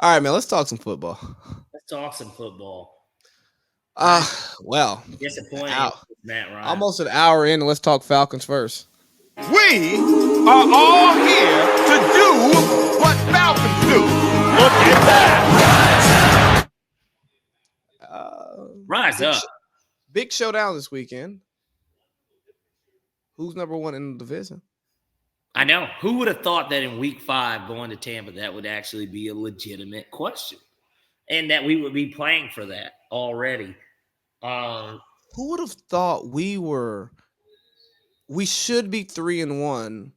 All right, man. Let's talk some football. Let's talk some football. Uh, I'm well, disappointed out with Matt Ryan. almost an hour in, and let's talk Falcons first. We are all here to do what Falcons do. Look at that. Uh, Rise big up. sh- big showdown this weekend. Who's number one in the division? I know. Who would have thought that in week 5 going to Tampa, that would actually be a legitimate question and that we would be playing for that already? Um, Who would have thought we should be 3-1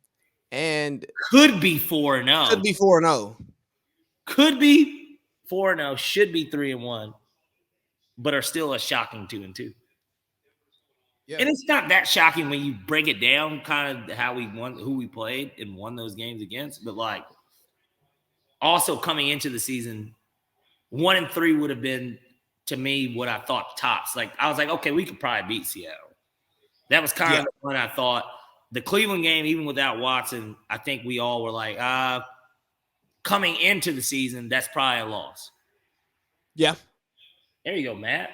and could be 4-0. should be 4-0. Could be 4-0, should be 3-1, but are still a shocking 2-2. Yeah, And it's not that shocking when you break it down, kind of how we won, who we played and won those games against. But like, also coming into the season, 1-3 would have been to me what I thought tops. Like I was like, okay, we could probably beat Seattle. That was kind yeah, of the one I thought. The Cleveland game, even without Watson, I think we all were like, coming into the season, that's probably a loss. yeah. There you go, Matt.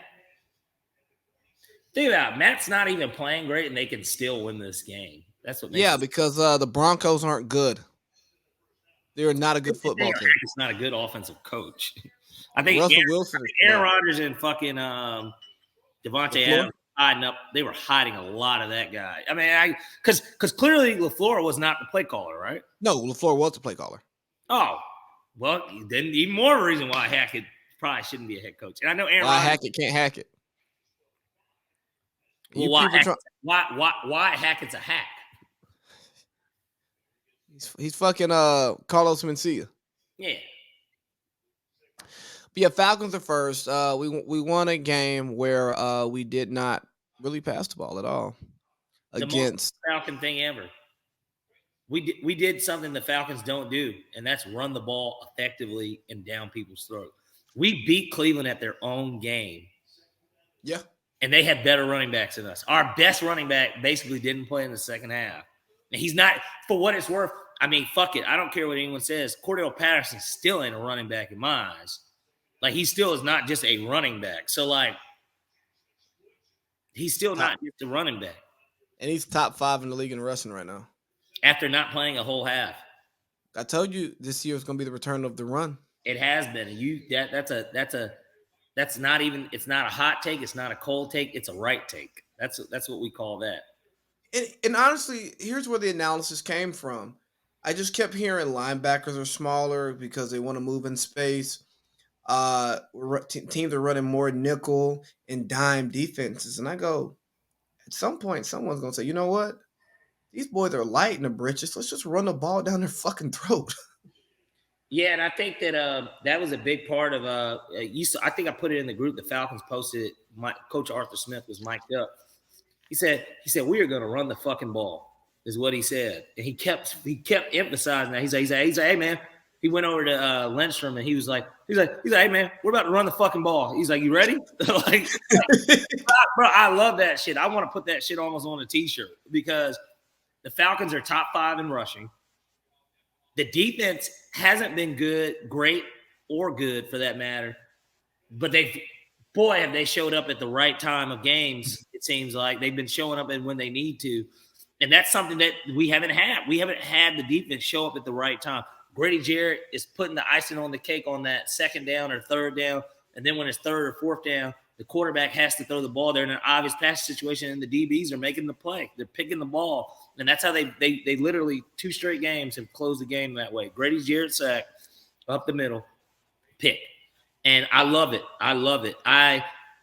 Think about it. Matt's not even playing great, and they can still win this game. That's what makes Yeah, it. because the Broncos aren't good. They're not a good football team. It's not a good offensive coach. I think Russell Wilson is Aaron bad. Rodgers and fucking Devontae LaFleur? Adams hiding up. They were hiding a lot of that guy. I mean, because clearly LaFleur was not the play caller, right? No, LaFleur was the play caller. Oh, well, then even more reason why Hackett probably shouldn't be a head coach. And I know Aaron Why Rodgers. Hackett can't hack it? Well, why Hackett's a hack? He's fucking Carlos Mencia. Yeah. But yeah, Falcons are first. We won a game where we did not really pass the ball at all The most against. Falcon thing ever. We did something the Falcons don't do, and that's run the ball effectively and down people's throat. We beat Cleveland at their own game, Yeah, and they had better running backs than us. Our best running back basically didn't play in the second half. And he's not, for what it's worth, I mean, fuck it. I don't care what anyone says. Cordell Patterson still ain't a running back in my eyes. Like, he still is not just a running back. So, like, he's still not just a running back and he's top 5 in the league in rushing right now. after not playing a whole half. I told you this year is going to be the return of the run. It has been. And that's not even, it's not a hot take. It's not a cold take. It's a right take. That's what we call that. And honestly, here's where the analysis came from. I just kept hearing linebackers are smaller because they want to move in space. Teams are running more nickel and dime defenses, and I go, at some point, someone's gonna say, you know what? These boys are light in the britches. Let's just run the ball down their fucking throat. Yeah, and I think that that was a big part of I think I put it in the group. The Falcons posted it. Coach Arthur Smith was mic'd up. He said we are going to run the fucking ball, is what he said, and he kept emphasizing that. He's like, hey man. He went over to Lindstrom and he was like, hey man, we're about to run the fucking ball. He's like, you ready? like, bro, I love that shit. I want to put that shit almost on a t-shirt because the Falcons are top 5 in rushing. The defense hasn't been great, or good for that matter. But have they showed up at the right time of games. It seems like they've been showing up when they need to. And that's something that we haven't had. We haven't had the defense show up at the right time. Grady Jarrett is putting the icing on the cake on that second down or third down. And then when it's third or fourth down, the quarterback has to throw the ball there in an obvious pass situation, and the DBs are making the play. They're picking the ball. And that's how they literally 2 straight games have closed the game that way. Grady Jarrett sack, up the middle, pick. And I love it. I love it.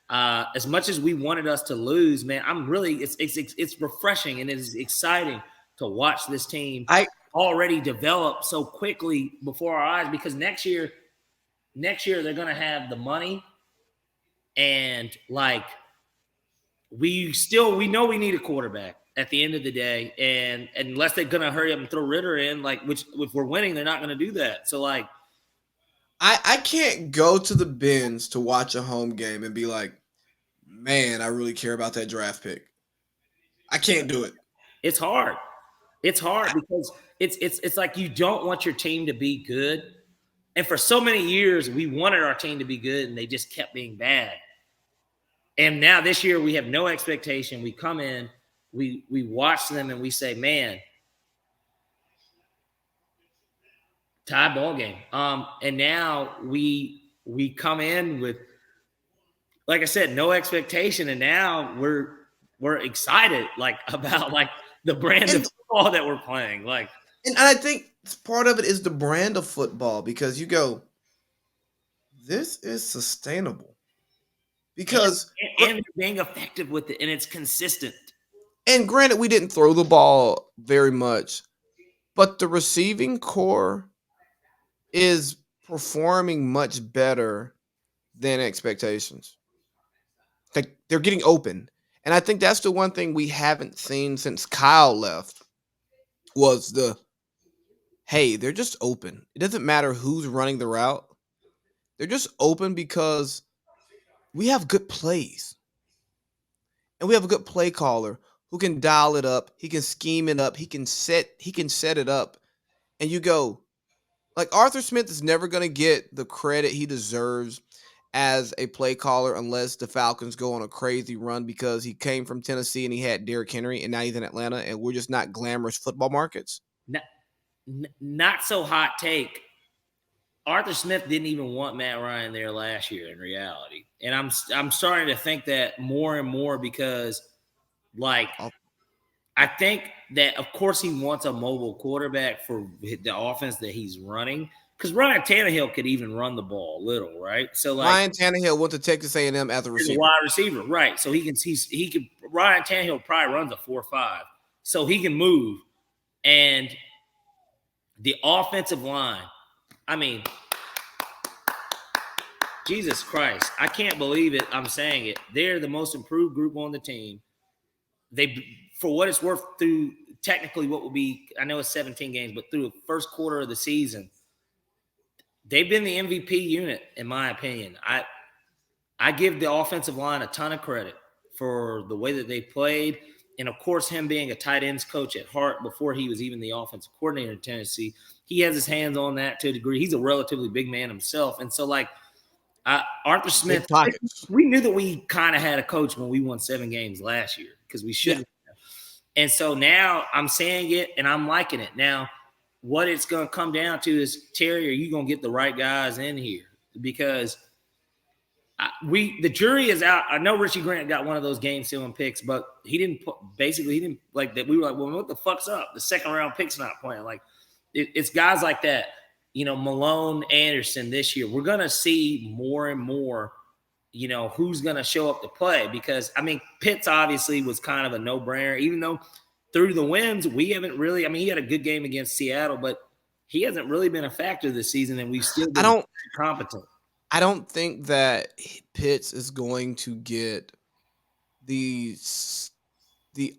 As much as we wanted us to lose, man, I'm really it's refreshing and it's exciting to watch this team already develop so quickly before our eyes, because next year they're gonna have the money, and like we know we need a quarterback at the end of the day, and unless they're gonna hurry up and throw Ritter in, like, which if we're winning, they're not gonna do that. So like, I can't go to the bins to watch a home game and be like, man, I really care about that draft pick. I can't do it. it's hard. It's hard because it's like you don't want your team to be good. And for so many years, we wanted our team to be good, and they just kept being bad. And now this year, we have no expectation. We come in, we watch them, and we say, man, tie ball game. And now we come in with, like I said, no expectation, and now we're excited about the brand of football that we're playing. And I think part of it is the brand of football, because you go, this is sustainable. Because and being effective with it, and it's consistent. And granted, we didn't throw the ball very much, but the receiving core is performing much better than expectations. Like, they're getting open. And I think that's the one thing we haven't seen since Kyle left was hey, they're just open. It doesn't matter who's running the route. They're just open because we have good plays. And we have a good play caller who can dial it up. He can scheme it up. He can set it up. And you go, like, Arthur Smith is never going to get the credit he deserves as a play caller unless the Falcons go on a crazy run, because he came from Tennessee and he had Derrick Henry, and now he's in Atlanta, and we're just not glamorous football markets. Not so hot take. Arthur Smith didn't even want Matt Ryan there last year in reality. And I'm starting to think that more and more, because I think that, of course, he wants a mobile quarterback for the offense that he's running, because Ryan Tannehill could even run the ball a little, right? So Ryan Tannehill went to Texas A&M as a receiver. Wide receiver, right? So he can Ryan Tannehill probably runs a 4.5, so he can move. And the offensive line, I mean, Jesus Christ, I can't believe it. I'm saying it. They're the most improved group on the team. They, for what it's worth, through technically what will be, I know it's 17 games, but through the first quarter of the season, they've been the MVP unit, in my opinion. I give the offensive line a ton of credit for the way that they played. And, of course, him being a tight ends coach at heart before he was even the offensive coordinator in Tennessee, he has his hands on that to a degree. He's a relatively big man himself. And so, Arthur Smith, we knew that we kind of had a coach when we won 7 games last year, because we shouldn't. Yeah. And so now I'm saying it, and I'm liking it. Now, what it's going to come down to is, Terry, are you going to get the right guys in here? Because the jury is out. I know Richie Grant got one of those game-sealing picks, but he didn't like that. We were like, well, what the fuck's up? The second-round pick's not playing. It's guys like that. Malone, Anderson this year. We're going to see more and more, who's going to show up to play, because, Pitts obviously was kind of a no-brainer, even though through the wins, we haven't really, he had a good game against Seattle, but he hasn't really been a factor this season, and we've still been competent. I don't think that Pitts is going to get the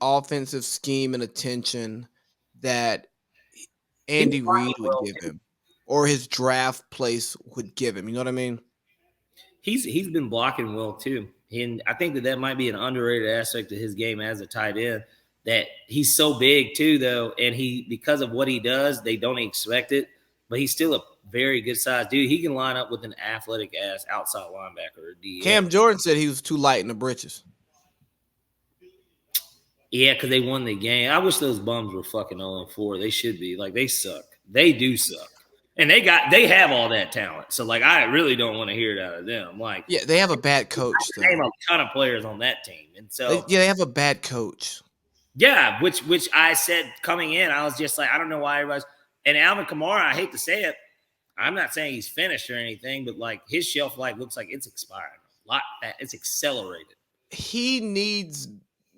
offensive scheme and attention that Andy Reid would give him, or his draft place would give him. You know what I mean? He's been blocking well too, and I think that might be an underrated aspect of his game as a tight end. That he's so big too, though, and because of what he does, they don't expect it. But he's still a very good size dude. He can line up with an athletic ass outside linebacker or DN. Cam Jordan said he was too light in the britches. Yeah, because they won the game. I wish those bums were fucking 0-4. They should be. They suck. They do suck. And they have all that talent. So, I really don't want to hear it out of them. Yeah, they have a bad coach. I name a ton of players on that team. And so they have a bad coach. Yeah, which I said coming in, I was just like, I don't know why everybody's – and Alvin Kamara, I hate to say it, I'm not saying he's finished or anything, but his shelf life looks like it's expiring. It's accelerated. He needs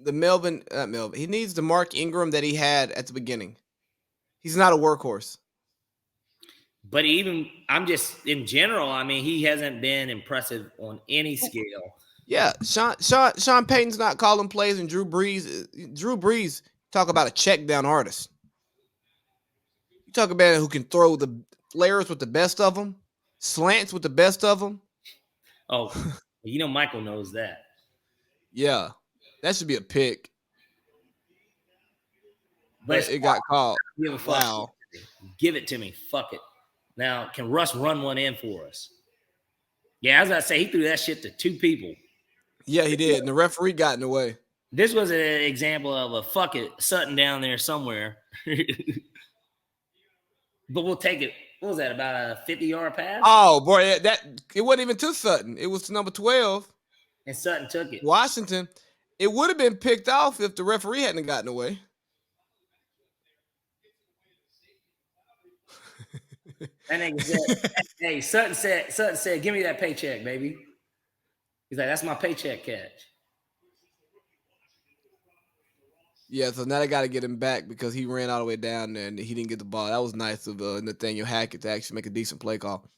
the he needs the Mark Ingram that he had at the beginning. He's not a workhorse. But even, I'm just, in general, he hasn't been impressive on any scale. Yeah, Sean Payton's not calling plays, and Drew Brees talk about a check down artist. You talk about who can throw the flares with the best of them, slants with the best of them. Oh, Michael knows that. Yeah, that should be a pick. But it got called. Wow. Give it to me. Fuck it. Now, can Russ run one in for us? Yeah, as I say, he threw that shit to 2 people. Yeah, he did. And the referee got in the way. This was an example of a fuck it, Sutton down there somewhere. But we'll take it. What was that, about a 50-yard pass? Oh, boy, it wasn't even to Sutton. It was to number 12. And Sutton took it. Washington. It would have been picked off if the referee hadn't gotten away. That nigga said, hey, Sutton said, give me that paycheck, baby. He's like, that's my paycheck catch. Yeah, so now they got to get him back because he ran all the way down there and he didn't get the ball. That was nice of Nathaniel Hackett to actually make a decent play call.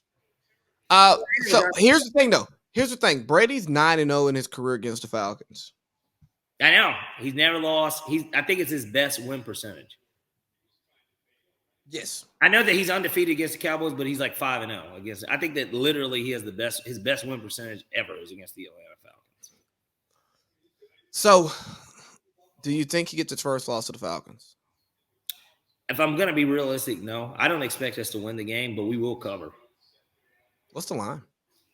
So here's the thing, though. Here's the thing. Brady's 9-0 in his career against the Falcons. I know. He's never lost. I think it's his best win percentage. Yes. I know that he's undefeated against the Cowboys, but he's like 5-0 against. I think that literally he has his best win percentage ever is against the Atlanta Falcons. So, do you think he gets his first loss to the Falcons? If I'm going to be realistic, no. I don't expect us to win the game, but we will cover. What's the line?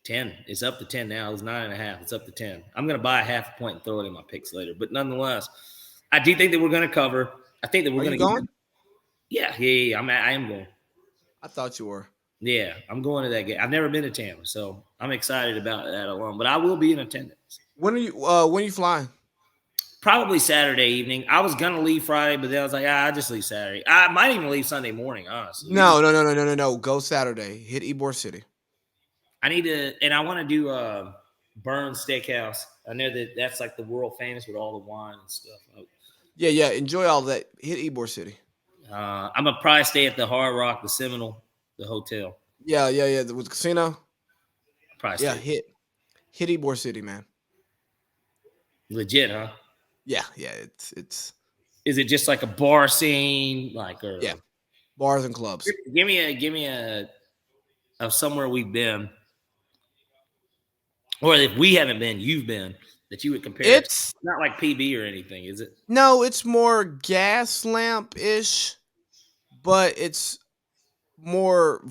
10. It's up to 10 now. It was 9.5. It's up to 10. I'm going to buy a half a point and throw it in my picks later. But nonetheless, I do think that we're going to cover. I think that we're going to going? Yeah. I am going. I thought you were. Yeah, I'm going to that game. I've never been to Tampa, so I'm excited about that alone. But I will be in attendance. When are you flying? Probably Saturday evening. I was gonna leave Friday, but then I was like, I just leave Saturday. I might even leave Sunday morning, honestly. No. Go Saturday. Hit Ybor City. I need to, and I want to do Burns Steakhouse. I know that's like the world famous with all the wine and stuff. Yeah. Enjoy all that. Hit Ybor City. I'm gonna probably stay at the Hard Rock, the Seminole, the hotel. Yeah. With the casino. Probably. Yeah, hit Ybor City, man. Legit, huh? Yeah. It's. Is it just like a bar scene, yeah, bars and clubs? Give me a of somewhere we've been, or if we haven't been, you've been that you would compare. It's not like PB or anything, is it? No, it's more gas lamp ish, but it's more.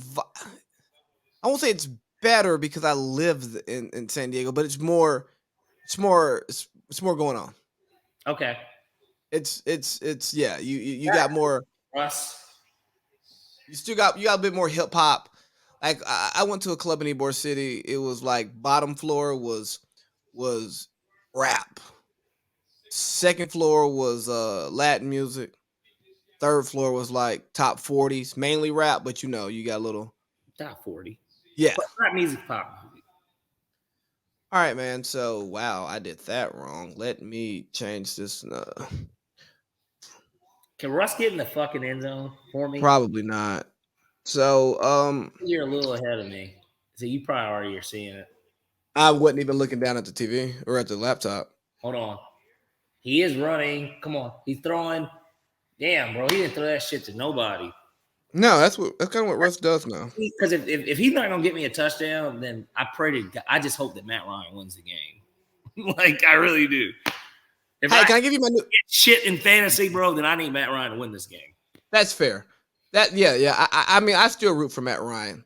I won't say it's better because I live in San Diego, but it's more going on. Okay. It's yeah. You got more. Russ. You got a bit more hip hop. Like I went to a club in Ybor City. It was like bottom floor was rap. Second floor was Latin music. Third floor was like top 40s, mainly rap, but you got a little top 40. Yeah. But rap music, pop music. All right, man. So wow, I did that wrong. Let me change this. Can Russ get in the fucking end zone for me? Probably not. So you're a little ahead of me. So you probably already are seeing it. I wasn't even looking down at the TV or at the laptop. Hold on. He is running. Come on. He's throwing. Damn, bro. He didn't throw that shit to nobody. No, that's kind of what Russ does now. Because if he's not gonna get me a touchdown, then I pray to God, I just hope that Matt Ryan wins the game. Like I really do. If can I give you my new shit in fantasy, bro? Then I need Matt Ryan to win this game. That's fair. Yeah. I mean, I still root for Matt Ryan.